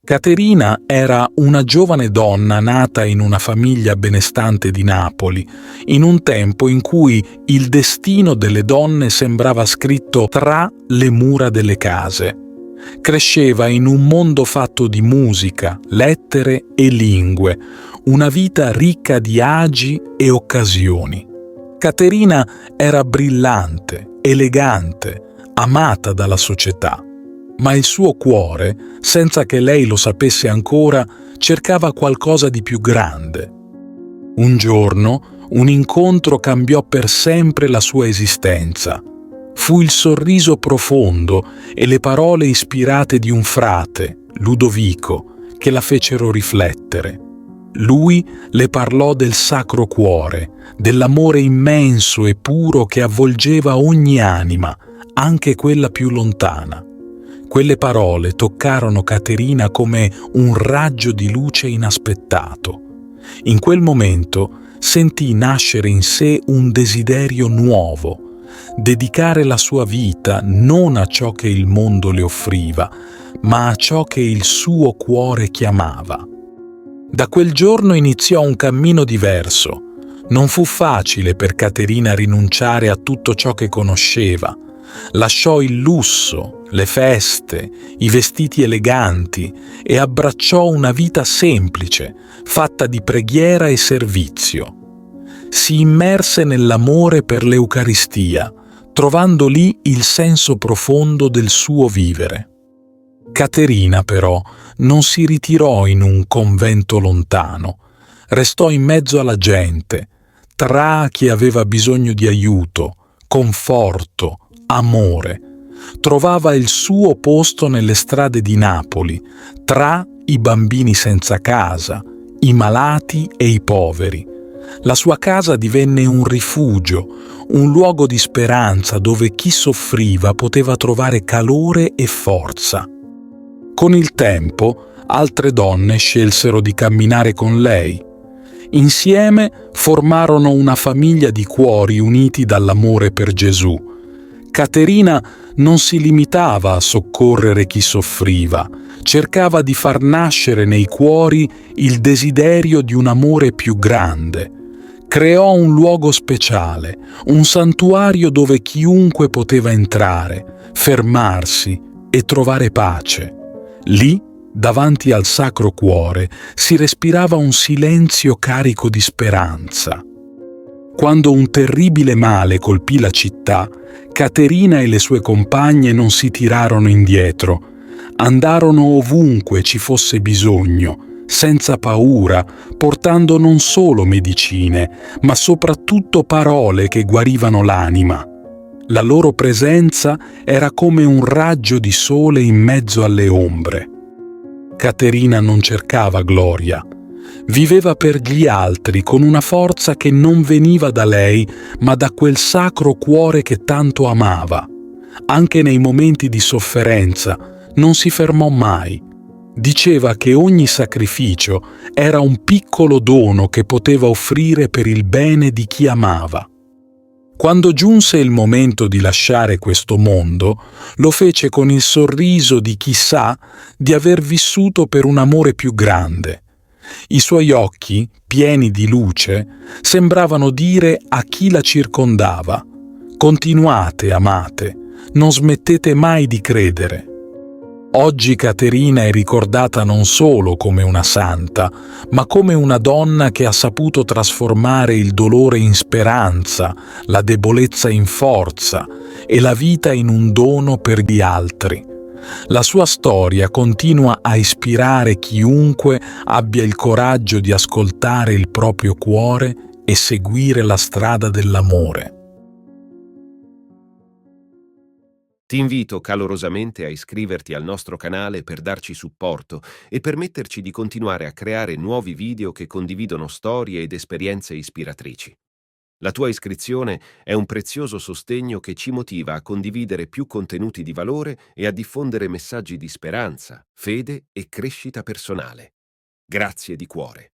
Caterina era una giovane donna nata in una famiglia benestante di Napoli, in un tempo in cui il destino delle donne sembrava scritto tra le mura delle case. Cresceva in un mondo fatto di musica, lettere e lingue, una vita ricca di agi e occasioni. Caterina era brillante, elegante, amata dalla società, ma il suo cuore, senza che lei lo sapesse ancora, cercava qualcosa di più grande. Un giorno, un incontro cambiò per sempre la sua esistenza. Fu il sorriso profondo e le parole ispirate di un frate, Ludovico, che la fecero riflettere. Lui le parlò del Sacro Cuore, dell'amore immenso e puro che avvolgeva ogni anima, anche quella più lontana. Quelle parole toccarono Caterina come un raggio di luce inaspettato. In quel momento sentì nascere in sé un desiderio nuovo, dedicare la sua vita non a ciò che il mondo le offriva, ma a ciò che il suo cuore chiamava. Da quel giorno iniziò un cammino diverso. Non fu facile per Caterina rinunciare a tutto ciò che conosceva. Lasciò il lusso, le feste, i vestiti eleganti e abbracciò una vita semplice, fatta di preghiera e servizio. Si immerse nell'amore per l'Eucaristia, trovando lì il senso profondo del suo vivere. Caterina, però, non si ritirò in un convento lontano. Restò in mezzo alla gente, tra chi aveva bisogno di aiuto, conforto, amore. Trovava il suo posto nelle strade di Napoli, tra i bambini senza casa, i malati e i poveri. La sua casa divenne un rifugio, un luogo di speranza dove chi soffriva poteva trovare calore e forza. Con il tempo, altre donne scelsero di camminare con lei. Insieme formarono una famiglia di cuori uniti dall'amore per Gesù. Caterina non si limitava a soccorrere chi soffriva, cercava di far nascere nei cuori il desiderio di un amore più grande. Creò un luogo speciale, un santuario dove chiunque poteva entrare, fermarsi e trovare pace. Lì, davanti al Sacro Cuore, si respirava un silenzio carico di speranza. Quando un terribile male colpì la città, Caterina e le sue compagne non si tirarono indietro. Andarono ovunque ci fosse bisogno, senza paura, portando non solo medicine, ma soprattutto parole che guarivano l'anima. La loro presenza era come un raggio di sole in mezzo alle ombre. Caterina non cercava gloria. Viveva per gli altri con una forza che non veniva da lei, ma da quel Sacro Cuore che tanto amava. Anche nei momenti di sofferenza non si fermò mai. Diceva che ogni sacrificio era un piccolo dono che poteva offrire per il bene di chi amava. Quando giunse il momento di lasciare questo mondo, lo fece con il sorriso di chi sa di aver vissuto per un amore più grande. I suoi occhi, pieni di luce, sembravano dire a chi la circondava: «Continuate, amate, non smettete mai di credere». Oggi Caterina è ricordata non solo come una santa, ma come una donna che ha saputo trasformare il dolore in speranza, la debolezza in forza e la vita in un dono per gli altri. La sua storia continua a ispirare chiunque abbia il coraggio di ascoltare il proprio cuore e seguire la strada dell'amore. Ti invito calorosamente a iscriverti al nostro canale per darci supporto e permetterci di continuare a creare nuovi video che condividono storie ed esperienze ispiratrici. La tua iscrizione è un prezioso sostegno che ci motiva a condividere più contenuti di valore e a diffondere messaggi di speranza, fede e crescita personale. Grazie di cuore.